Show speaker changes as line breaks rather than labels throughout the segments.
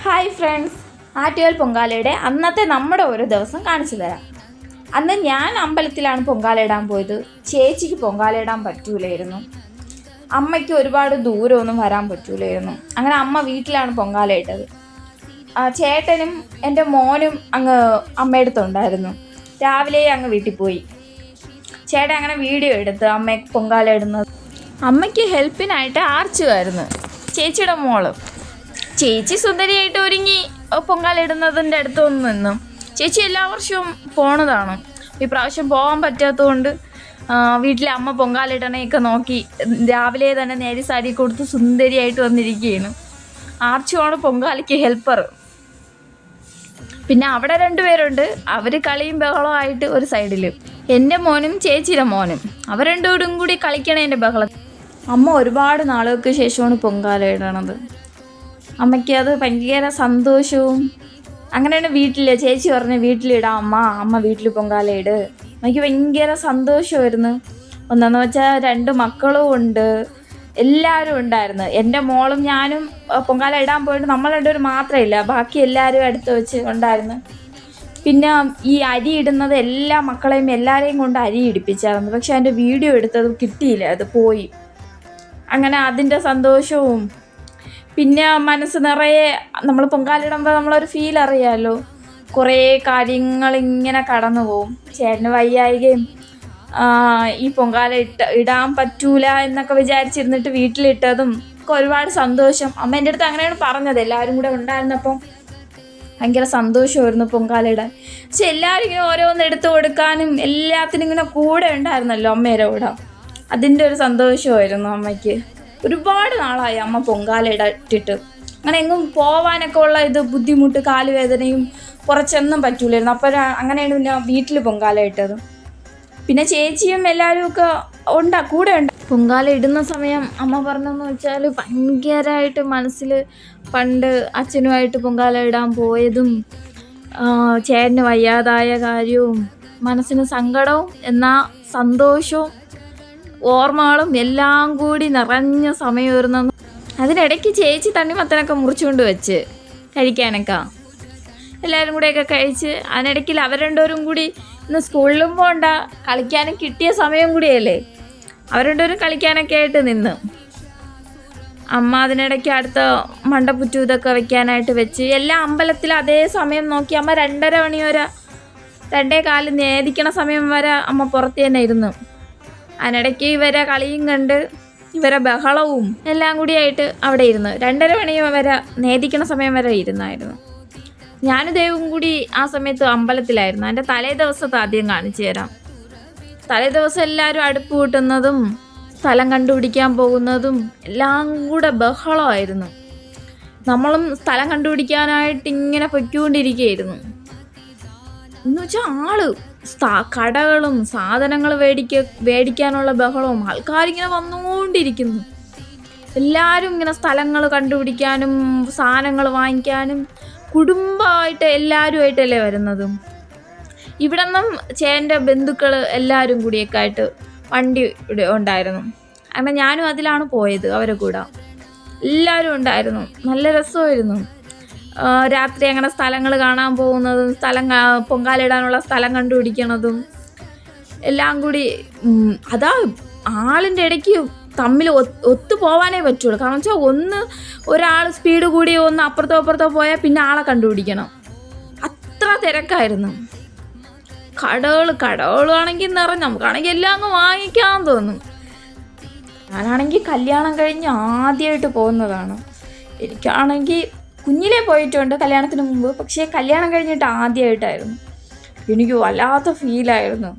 Hi friends, Attukal പൊങ്കാലയുടെ അന്നത്തെ നമ്മുടെ ഒരു ദിവസം കാണിച്ചു തരാം. അന്ന് ഞാൻ അമ്പലത്തിലാണ് പൊങ്കാല ഇടാൻ പോയത്. ചേച്ചിക്ക് പൊങ്കാല ഇടാൻ പറ്റൂലായിരുന്നു. അമ്മയ്ക്ക് ഒരുപാട് ദൂരമൊന്നും വരാൻ പറ്റൂലായിരുന്നു. അങ്ങനെ അമ്മ വീട്ടിലാണ് പൊങ്കാല ഇട്ടത്. ചേട്ടനും എൻ്റെ മോനും അങ്ങ് അമ്മയടുത്തുണ്ടായിരുന്നു. രാവിലെ അങ്ങ് വീട്ടിൽ പോയി. ചേട്ടൻ അങ്ങനെ വീഡിയോ എടുത്ത് അമ്മയ്ക്ക് പൊങ്കാല ഇടുന്നത്. അമ്മയ്ക്ക് ഹെൽപ്പിനായിട്ട് ആർച്ചുമായിരുന്നു ചേച്ചിയുടെ മോള്. ചേച്ചി സുന്ദരിയായിട്ട് ഒരുങ്ങി പൊങ്കാല ഇടുന്നതിൻ്റെ അടുത്ത് വന്ന് നിന്നു. ചേച്ചി എല്ലാ വർഷവും പോണതാണ്. ഇപ്രാവശ്യം പോകാൻ പറ്റാത്തതുകൊണ്ട് വീട്ടിലെ അമ്മ പൊങ്കാല ഇടണയൊക്കെ നോക്കി രാവിലെ തന്നെ നേരി സാരി കൊടുത്ത് സുന്ദരിയായിട്ട് വന്നിരിക്കുകയാണ്. ആർച്ചുമാണ് പൊങ്കാലയ്ക്ക് ഹെൽപ്പർ. പിന്നെ അവിടെ രണ്ടുപേരുണ്ട്. അവർ കളിയും ബഹളമായിട്ട് ഒരു സൈഡിൽ. എൻ്റെ മോനും ചേച്ചിയുടെ മോനും അവർ രണ്ടുപേരും കൂടി കളിക്കണേൻ്റെ ബഹളം. അമ്മ ഒരുപാട് നാളുകൾക്ക് ശേഷമാണ് പൊങ്കാല ഇടണത്. അമ്മയ്ക്ക് അത് ഭയങ്കര സന്തോഷവും. അങ്ങനെയാണ് ചേച്ചി പറഞ്ഞ് വീട്ടിലിടാം അമ്മ വീട്ടിൽ പൊങ്കാല ഇട്. അമ്മയ്ക്ക് ഭയങ്കര സന്തോഷമായിരുന്നു. ഒന്നെന്ന് വെച്ചാൽ 2 മക്കളും ഉണ്ട്, എല്ലാവരും ഉണ്ടായിരുന്നു. എൻ്റെ മോളും ഞാനും പൊങ്കാല ഇടാൻ പോയിട്ട് നമ്മൾ രണ്ടുപേരും മാത്രമില്ല, ബാക്കി എല്ലാവരും അടുത്ത് വെച്ച് ഉണ്ടായിരുന്നു. പിന്നെ ഈ അരി ഇടുന്നത് എല്ലാ മക്കളെയും എല്ലാവരെയും കൊണ്ട് അരി ഇടിപ്പിച്ചായിരുന്നു. പക്ഷെ അതിൻ്റെ വീഡിയോ എടുത്തത് കിട്ടിയില്ല, അത് പോയി. അങ്ങനെ അതിൻ്റെ സന്തോഷവും പിന്നെ മനസ്സ് നിറയെ നമ്മൾ പൊങ്കാലിടുമ്പോൾ നമ്മളൊരു ഫീൽ അറിയാമല്ലോ. കുറേ കാര്യങ്ങളിങ്ങനെ കടന്നു പോവും. ചേട്ടന് വയ്യായികയും ഈ പൊങ്കാല ഇടാൻ പറ്റൂല എന്നൊക്കെ വിചാരിച്ചിരുന്നിട്ട് വീട്ടിലിട്ടതും ഒക്കെ ഒരുപാട് സന്തോഷം. അമ്മ എൻ്റെ അടുത്ത് അങ്ങനെയാണ് പറഞ്ഞത്. എല്ലാവരും കൂടെ ഉണ്ടായിരുന്നപ്പം ഭയങ്കര സന്തോഷമായിരുന്നു പൊങ്കാല ഇടാൻ. പക്ഷെ എല്ലാവരും ഇങ്ങനെ ഓരോന്ന് എടുത്തു കൊടുക്കാനും എല്ലാത്തിനും ഇങ്ങനെ കൂടെ ഉണ്ടായിരുന്നല്ലോ അമ്മയുടെ കൂടെ. അതിൻ്റെ ഒരു സന്തോഷമായിരുന്നു അമ്മയ്ക്ക്. ഒരുപാട് നാളായി അമ്മ പൊങ്കാല ഇട്ടിട്ട്. അങ്ങനെ എങ്ങും പോവാനൊക്കെ ഉള്ള ബുദ്ധിമുട്ട്, കാലുവേദനയും കുറച്ചൊന്നും പറ്റൂലായിരുന്നു. അപ്പോൾ അങ്ങനെയാണ് പിന്നെ വീട്ടിൽ പൊങ്കാല ഇട്ടത്. പിന്നെ ചേച്ചിയും എല്ലാവരും ഒക്കെ കൂടെ ഉണ്ട്. പൊങ്കാല ഇടുന്ന സമയം അമ്മ പറഞ്ഞതെന്ന് വെച്ചാൽ ഭയങ്കരമായിട്ട് മനസ്സിൽ പണ്ട് അച്ഛനുമായിട്ട് പൊങ്കാല ഇടാൻ പോയതും ചേട്ടന് വയ്യാതായ കാര്യവും മനസ്സിന് സങ്കടവും എന്നാൽ സന്തോഷവും ഓർമ്മകളും എല്ലാം കൂടി നിറഞ്ഞ സമയമായിരുന്നു. അതിനിടയ്ക്ക് ചേച്ചി തണ്ണിമത്തനൊക്കെ മുറിച്ചുകൊണ്ട് വെച്ച് കഴിക്കാനൊക്കെ എല്ലാവരും കൂടെയൊക്കെ കഴിച്ച്. അതിനിടയ്ക്ക് അവർ രണ്ടുപേരും കൂടി ഇന്ന് സ്കൂളിലും പോകണ്ട, കളിക്കാനും കിട്ടിയ സമയം കൂടിയല്ലേ, അവർ രണ്ടുപേരും കളിക്കാനൊക്കെ ആയിട്ട് നിന്ന്. അമ്മ അതിനിടയ്ക്ക് അടുത്ത മണ്ടപ്പുറ്റു ഇതൊക്കെ വെക്കാനായിട്ട് വെച്ച് എല്ലാം അമ്പലത്തിൽ അതേ സമയം നോക്കി അമ്മ 2:30 മണി വരെ 2:15 നേദിക്കണ സമയം വരെ അമ്മ പുറത്ത് തന്നെ ഇരുന്നു. അതിനിടയ്ക്ക് ഇവരെ കളിയും കണ്ട് ഇവരെ ബഹളവും എല്ലാം കൂടിയായിട്ട് അവിടെ ഇരുന്ന് 2:30 മണി വരെ നേദിക്കണ സമയം വരെ ഇരുന്നായിരുന്നു. ഞാനും ദൈവവും കൂടി ആ സമയത്ത് അമ്പലത്തിലായിരുന്നു. എൻ്റെ തലേ ദിവസത്തെ ആദ്യം കാണിച്ചു തരാം. തലേ ദിവസം എല്ലാവരും അടുപ്പ് കൂട്ടുന്നതും സ്ഥലം കണ്ടുപിടിക്കാൻ പോകുന്നതും എല്ലാം കൂടെ ബഹളമായിരുന്നു. നമ്മളും സ്ഥലം കണ്ടുപിടിക്കാനായിട്ട് ഇങ്ങനെ പൊയ്ക്കൊണ്ടിരിക്കുകയായിരുന്നു. എന്ന് വെച്ചാൽ കടകളും സാധനങ്ങൾ മേടിക്കാനുള്ള ബഹളവും, ആൾക്കാരിങ്ങനെ വന്നുകൊണ്ടിരിക്കുന്നു. എല്ലാവരും ഇങ്ങനെ സ്ഥലങ്ങൾ കണ്ടുപിടിക്കാനും സാധനങ്ങൾ വാങ്ങിക്കാനും കുടുംബമായിട്ട് എല്ലാവരുമായിട്ടല്ലേ വരുന്നതും. ഇവിടെ നിന്നും ചേട്ടൻ്റെ ബന്ധുക്കൾ എല്ലാവരും കൂടിയൊക്കെ ആയിട്ട് വണ്ടി ഉണ്ടായിരുന്നു. അങ്ങനെ ഞാനും അതിലാണ് പോയത്. അവരെ കൂടെ എല്ലാവരും ഉണ്ടായിരുന്നു. നല്ല രസമായിരുന്നു. രാത്രി അങ്ങനെ സ്ഥലങ്ങൾ കാണാൻ പോകുന്നതും പൊങ്കാലിടാനുള്ള സ്ഥലം കണ്ടുപിടിക്കണതും എല്ലാം കൂടി. അതാ ആളിൻ്റെ ഇടയ്ക്ക് തമ്മിൽ ഒത്തു പോവാനേ പറ്റുള്ളൂ. കാരണം വെച്ചാൽ ഒരാൾ സ്പീഡ് കൂടി ഒന്ന് അപ്പുറത്തോ പോയാൽ പിന്നെ ആളെ കണ്ടുപിടിക്കണം. അത്ര തിരക്കായിരുന്നു. കടകളാണെങ്കിൽ നിറഞ്ഞു. നമുക്കാണെങ്കിൽ എല്ലാം അങ്ങ് വാങ്ങിക്കാൻ തോന്നും. ഞാനാണെങ്കിൽ കല്യാണം കഴിഞ്ഞ് ആദ്യമായിട്ട് പോകുന്നതാണ്. എനിക്കാണെങ്കിൽ കുഞ്ഞിലേ പോയിട്ടുണ്ട് കല്യാണത്തിന് മുമ്പ്, പക്ഷേ കല്യാണം കഴിഞ്ഞിട്ട് ആദ്യമായിട്ടായിരുന്നു. എനിക്ക് വല്ലാത്ത ഫീലായിരുന്നു.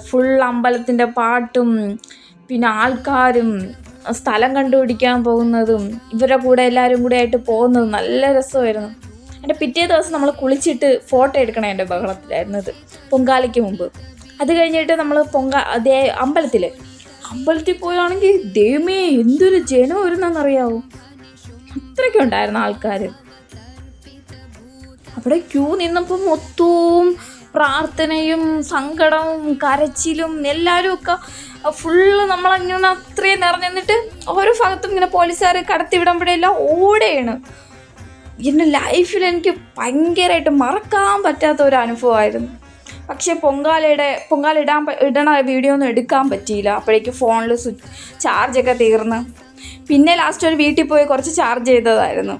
ഫുൾ അമ്പലത്തിൻ്റെ പാട്ടും പിന്നെ ആൾക്കാരും സ്ഥലം കണ്ടുപിടിക്കാൻ പോകുന്നതും ഇവരുടെ കൂടെ എല്ലാവരും കൂടെ ആയിട്ട് പോകുന്നതും നല്ല രസമായിരുന്നു. എൻ്റെ പിറ്റേ ദിവസം നമ്മൾ കുളിച്ചിട്ട് ഫോട്ടോ എടുക്കണം എൻ്റെ ബഹളത്തിലായിരുന്നത് പൊങ്കാലയ്ക്ക് മുമ്പ്. അത് കഴിഞ്ഞിട്ട് നമ്മൾ അമ്പലത്തിൽ പോയാണെങ്കിൽ ദൈവമേ എന്തൊരു ജനം വരുന്നതെന്നറിയാവോ, അത്രയ്ക്കും ഉണ്ടായിരുന്നു ആൾക്കാർ. അവിടെ ക്യൂ നിന്നപ്പോൾ മൊത്തവും പ്രാർത്ഥനയും സങ്കടവും കരച്ചിലും എല്ലാവരും ഒക്കെ ഫുള്ള് നമ്മളിങ്ങനെ അത്രയും നിറഞ്ഞു നിന്നിട്ട് ഓരോ ഭാഗത്തും ഇങ്ങനെ പോലീസുകാർ കടത്തിവിടുമ്പോഴെല്ലാം ഓടെയാണ്. എൻ്റെ ലൈഫിൽ എനിക്ക് ഭയങ്കരമായിട്ട് മറക്കാൻ പറ്റാത്ത ഒരു അനുഭവമായിരുന്നു. പക്ഷേ പൊങ്കാല ഇടണ വീഡിയോ ഒന്നും എടുക്കാൻ പറ്റിയില്ല. അപ്പോഴേക്കും ഫോണിൽ ചാർജൊക്കെ തീർന്ന്. പിന്നെ ലാസ്റ്റ് ഒരു വീട്ടിൽ പോയി കുറച്ച് ചാർജ് ചെയ്തതായിരുന്നു.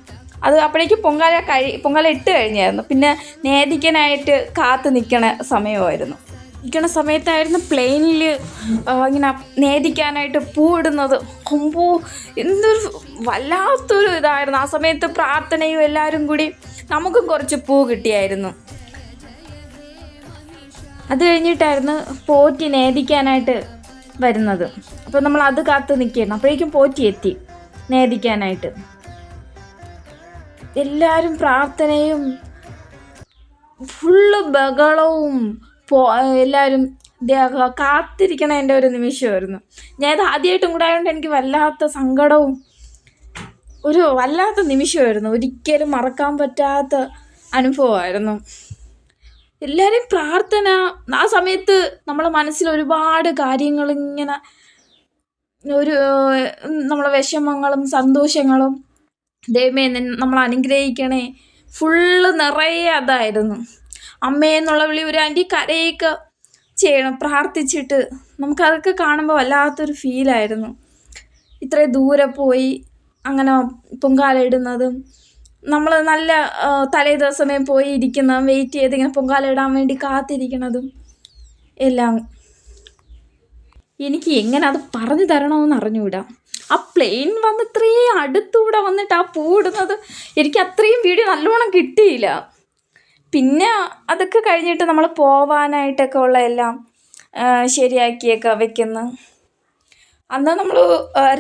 അത് അപ്പോഴേക്കും പൊങ്കാല ഇട്ട് കഴിഞ്ഞായിരുന്നു. പിന്നെ നേദിക്കാനായിട്ട് കാത്ത് നിൽക്കണ സമയത്തായിരുന്നു പ്ലെയിനിൽ ഇങ്ങനെ നേദിക്കാനായിട്ട് പൂ ഇടുന്നത്. എന്തൊരു വല്ലാത്തൊരു ഇതായിരുന്നു. ആ സമയത്ത് പ്രാർത്ഥനയും എല്ലാവരും കൂടി നമുക്കും കുറച്ച് പൂ കിട്ടിയായിരുന്നു. അത് കഴിഞ്ഞിട്ടായിരുന്നു പോറ്റി നേദിക്കാനായിട്ട് വരുന്നത്. അപ്പോൾ നമ്മൾ അത് കാത്ത് നിൽക്കുകയായിരുന്നു. അപ്പോഴേക്കും പോറ്റി എത്തി നേദിക്കാനായിട്ട്. എല്ലാവരും പ്രാർത്ഥനയും ഫുള്ള് ബഹളവും എല്ലാവരും കാത്തിരിക്കണ എൻ്റെ ഒരു നിമിഷമായിരുന്നു. ഞാനത് ആദ്യമായിട്ടും കൂടെ ആയതുകൊണ്ട് എനിക്ക് വല്ലാത്ത സങ്കടവും ഒരു വല്ലാത്ത നിമിഷമായിരുന്നു. ഒരിക്കലും മറക്കാൻ പറ്റാത്ത അനുഭവമായിരുന്നു. എല്ലാവരും പ്രാർത്ഥന. ആ സമയത്ത് നമ്മളെ മനസ്സിൽ ഒരുപാട് കാര്യങ്ങളിങ്ങനെ നമ്മളെ വിഷമങ്ങളും സന്തോഷങ്ങളും ദൈവമേ നമ്മൾ അനുഗ്രഹിക്കണേ ഫുള്ള് നിറയെ അതായിരുന്നു. അമ്മയെന്നുള്ള വിളി ഒരു ആൻറ്റി കരയൊക്കെ ചെയ്യണം പ്രാർത്ഥിച്ചിട്ട്. നമുക്കതൊക്കെ കാണുമ്പോൾ വല്ലാത്തൊരു ഫീലായിരുന്നു. ഇത്രയും ദൂരെ പോയി അങ്ങനെ പൊങ്കാല ഇടുന്നതും നമ്മൾ നല്ല തലേ ദിവസമേ പോയി ഇരിക്കുന്നതും വെയിറ്റ് ചെയ്ത് ഇങ്ങനെ പൊങ്കാല ഇടാൻ വേണ്ടി കാത്തിരിക്കണതും എല്ലാം എനിക്ക് എങ്ങനെ അത് പറഞ്ഞു തരണമെന്ന് അറിഞ്ഞുകൂടാ. ആ പ്ലെയിൻ വന്ന് ഇത്രയും അടുത്തൂടെ വന്നിട്ട് ആ പൂ ഇടുന്നത് എനിക്ക് അത്രയും വീഡിയോ നല്ലോണം കിട്ടിയില്ല. പിന്നെ അതൊക്കെ കഴിഞ്ഞിട്ട് നമ്മൾ പോവാനായിട്ടൊക്കെ ഉള്ള എല്ലാം ശരിയാക്കിയൊക്കെ വെക്കുന്നു. അന്ന് നമ്മൾ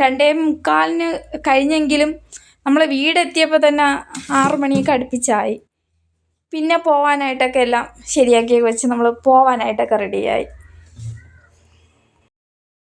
2:45 കഴിഞ്ഞെങ്കിലും നമ്മൾ വീടെത്തിയപ്പോൾ തന്നെ 6 മണിയൊക്കെ അടുപ്പിച്ചായി. പിന്നെ പോവാനായിട്ടൊക്കെ എല്ലാം ശരിയാക്കി വെച്ച് നമ്മൾ പോവാനായിട്ടൊക്കെ റെഡിയായി.